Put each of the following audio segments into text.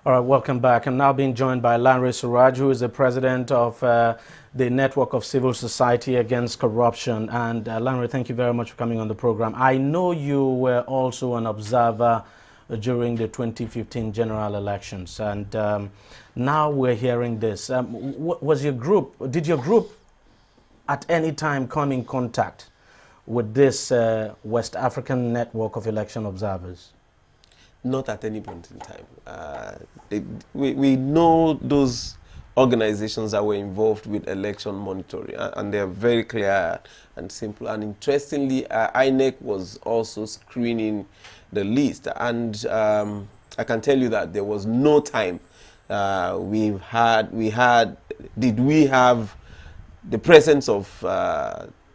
All right, welcome back. I'm now being joined by Lanre Suraj, who is the president of the Network of Civil Society Against Corruption. And Lanre, thank you very much for coming on the program. I know you were also an observer during the 2015 general elections, and now we're hearing this. Was your group, did your group at any time come in contact with this West African network of election observers? Not at any point in time. We know those organizations that were involved with election monitoring, and they're very clear and simple. And interestingly, INEC was also screening the list. And I can tell you that there was no time did we have the presence of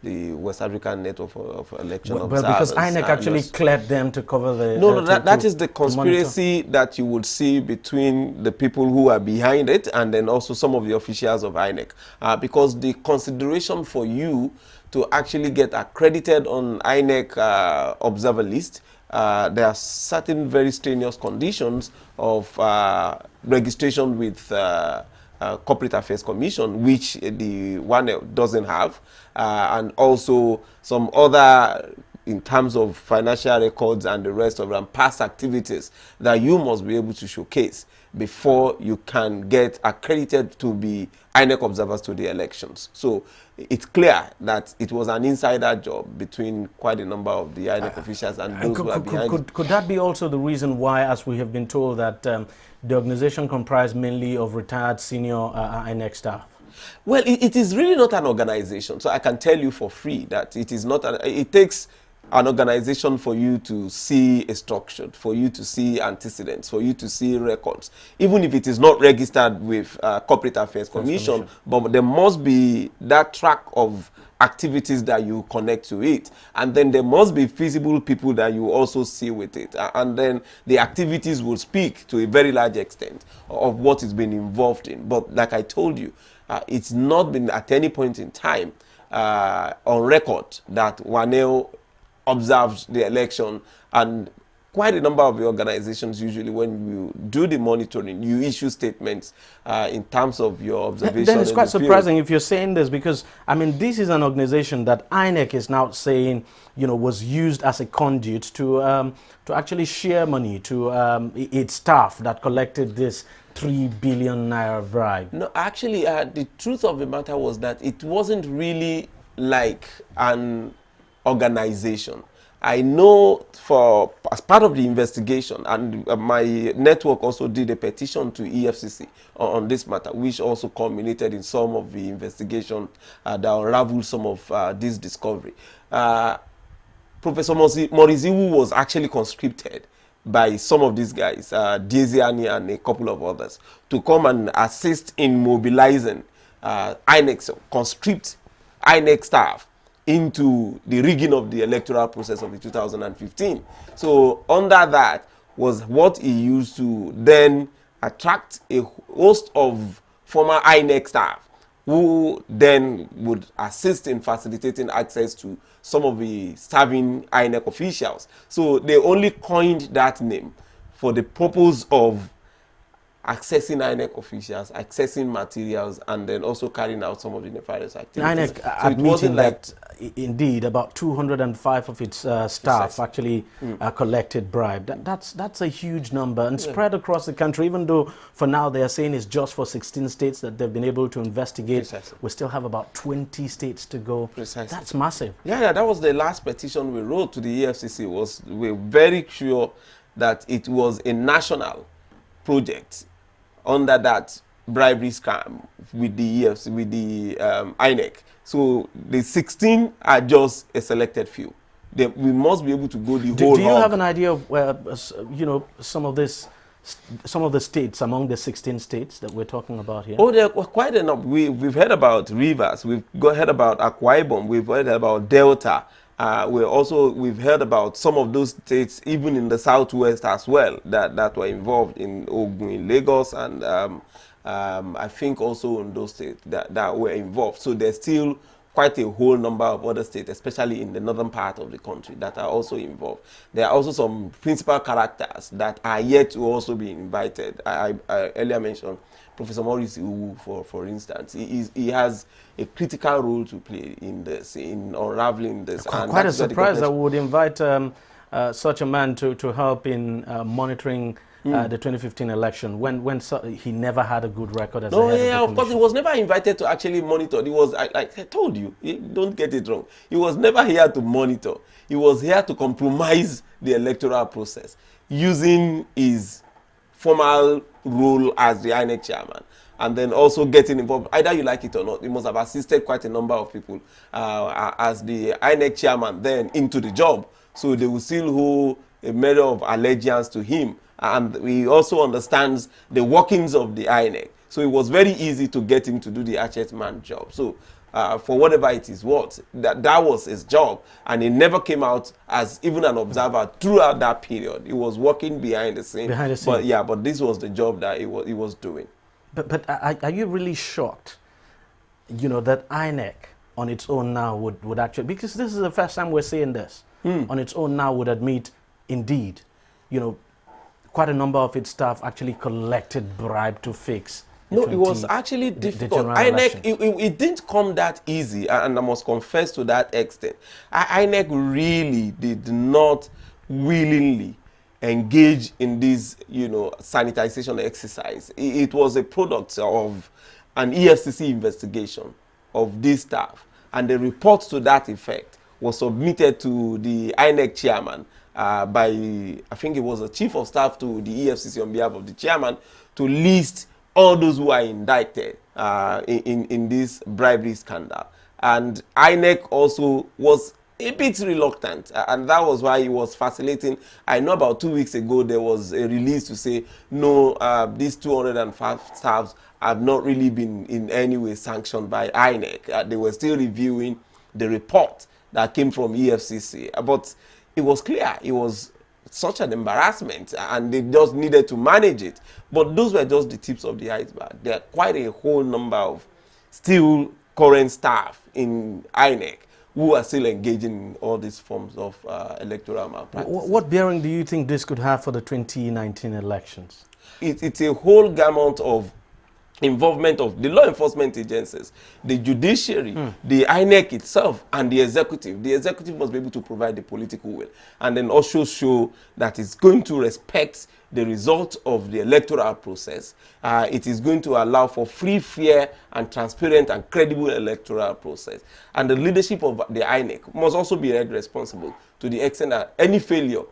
the West African Network of Election Observers. Well, because INEC actually cleared them to cover the... No, that is the conspiracy that you would see between the people who are behind it and then also some of the officials of INEC. Because the consideration for you to actually get accredited on INEC observer list, there are certain very strenuous conditions of registration with Corporate Affairs Commission, which the one doesn't have, and also some other in terms of financial records and the rest of them, past activities that you must be able to showcase before you can get accredited to be INEC observers to the elections. So it's clear that it was an insider job between quite a number of the INEC officials and those who are behind. Could that be also the reason why, as we have been told, that the organization comprised mainly of retired senior INEC staff? Well, it is really not an organization. So I can tell you for free that it is not. It takes an organization for you to see a structure, for you to see antecedents, for you to see records, even if it is not registered with Corporate Affairs Commission. But there must be that track of activities that you connect to it, and then there must be feasible people that you also see with it, and then the activities will speak to a very large extent of what is being involved in. But like I told you, it's not been at any point in time on record that WANEO observed the election. And quite a number of the organizations, usually when you do the monitoring, you issue statements in terms of your observation. Then it's quite surprising if you're saying this, because I mean, this is an organization that INEC is now saying, you know, was used as a conduit to actually share money to its staff that collected this 3 billion naira bribe. No, actually, the truth of the matter was that it wasn't really like an organization. I know as part of the investigation, and my network also did a petition to EFCC on this matter, which also culminated in some of the investigation that unraveled some of this discovery. Professor Moriziwu was actually conscripted by some of these guys, DEJI and a couple of others, to come and assist in mobilizing INEC, so conscript INEC staff into the rigging of the electoral process of the 2015. So under that was what he used to then attract a host of former INEC staff who then would assist in facilitating access to some of the serving INEC officials. So they only coined that name for the purpose of accessing INEC officials, accessing materials, and then also carrying out some of the nefarious activities. INEC admitting that indeed about 205 of its staff actually collected bribe. That's a huge number and spread across the country, even though for now they are saying it's just for 16 states that they've been able to investigate. We still have about 20 states to go. That's massive. Yeah, that was the last petition we wrote to the EFCC. We're very sure that it was a national project under that bribery scam with the EFCC, with the INEC. So the 16 are just a selected few. We must be able to go the whole. Do you have an idea of where, you know, some of the states among the 16 states that we're talking about here? Oh, there are quite enough. We've heard about Rivers. We've heard about Akwa Ibom. We've heard about Delta. We've heard about some of those states, even in the southwest as well, that were involved in Ogun, in Lagos, and I think also in those states that were involved. So there's still quite a whole number of other states, especially in the northern part of the country, that are also involved. There are also some principal characters that are yet to also be invited. I earlier mentioned Professor Maurice Iwu, for instance. He has a critical role to play in this, in unraveling this. Quite a surprise that we would invite such a man to help in monitoring the 2015 election when he never had a good record as a head of the of course, commission. he was never invited to actually monitor. He was, like I told you, don't get it wrong. He was never here to monitor. He was here to compromise the electoral process using his formal role as the INEC chairman, and then also getting involved, either you like it or not. He must have assisted quite a number of people as the INEC chairman then into the job, so they will still hold a measure of allegiance to him. And he also understands the workings of the INEC. So it was very easy to get him to do the man job. So for whatever it is worth, that was his job. And he never came out as even an observer throughout that period. He was working behind the scene. But this was the job that he was doing. But are you really shocked, that INEC on its own now would actually, because this is the first time we're seeing this, on its own now would admit, indeed, quite a number of its staff actually collected bribe to fix. No, it was actually difficult. INEC, it didn't come that easy, and I must confess to that extent. INEC really did not willingly engage in this, sanitization exercise. It was a product of an EFCC investigation of this staff, and the report to that effect was submitted to the INEC chairman by, I think it was a chief of staff to the EFCC on behalf of the chairman, to list all those who are indicted in this bribery scandal. And INEC also was a bit reluctant, and that was why it was fascinating. I know about 2 weeks ago there was a release to say, no, these 205 staffs have not really been in any way sanctioned by INEC. They were still reviewing the report that came from EFCC. But it was clear it was such an embarrassment, and they just needed to manage it. But those were just the tips of the iceberg. There are quite a whole number of still current staff in INEC who are still engaging in all these forms of electoral malpractice. What bearing do you think this could have for the 2019 elections? It's a whole gamut of involvement of the law enforcement agencies, the judiciary, the INEC itself, and the executive. The executive must be able to provide the political will, and then also show that it's going to respect the result of the electoral process. It is going to allow for free, fair, and transparent and credible electoral process. And the leadership of the INEC must also be held responsible to the extent that any failure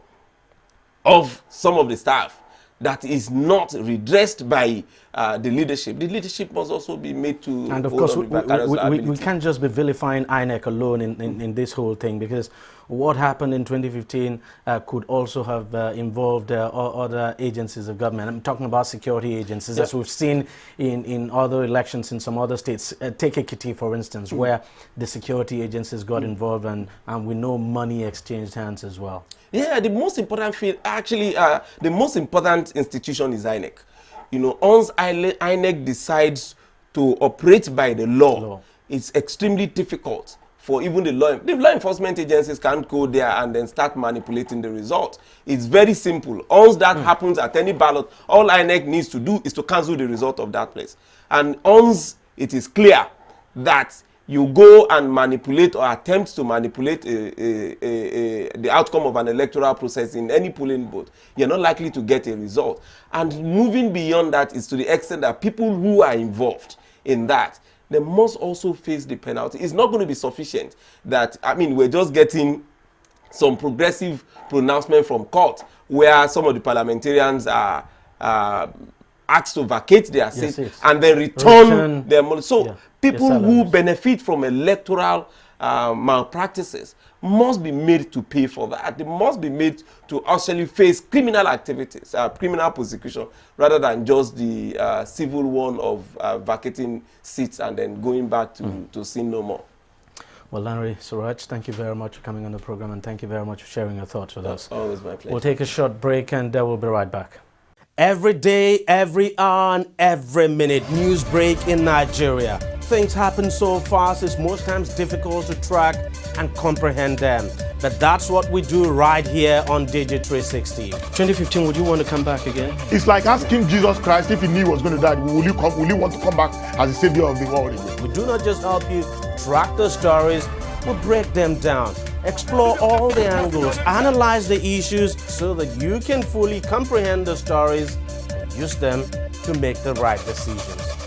of some of the staff that is not redressed by the leadership must also be made to. And of course, we can't just be vilifying INEC alone in this whole thing, because what happened in 2015 could also have involved other agencies of government. I'm talking about security agencies, as we've seen in other elections in some other states. Take Ekiti, for instance, where the security agencies got involved, and we know money exchanged hands as well. Yeah, the most important field, actually, the most important institution is INEC. Once INEC decides to operate by the law, it's extremely difficult for even the law enforcement agencies can't go there and then start manipulating the result. It's very simple. Once that happens at any ballot, all INEC needs to do is to cancel the result of that place. And once it is clear that you go and manipulate or attempt to manipulate the outcome of an electoral process in any polling booth, you're not likely to get a result. And moving beyond that is to the extent that people who are involved in that, they must also face the penalty. It's not going to be sufficient that, we're just getting some progressive pronouncement from court where some of the parliamentarians are asked to vacate their seats and then return their money. So people who benefit from electoral malpractices must be made to pay for that. They must be made to actually face criminal activities, criminal prosecution, rather than just the civil one of vacating seats and then going back to sin no more. Well, Lanre Suraj, thank you very much for coming on the program, and thank you very much for sharing your thoughts with us. Always my pleasure. We'll take a short break, and we'll be right back. Every day, every hour, and every minute, news break in Nigeria. Things happen so fast, it's most times difficult to track and comprehend them. But that's what we do right here on DEJI360. 2015, would you want to come back again? It's like asking Jesus Christ if he knew he was going to die, will you want to come back as the savior of the world again? We do not just help you track the stories, we break them down, explore all the angles, analyze the issues so that you can fully comprehend the stories and use them to make the right decisions.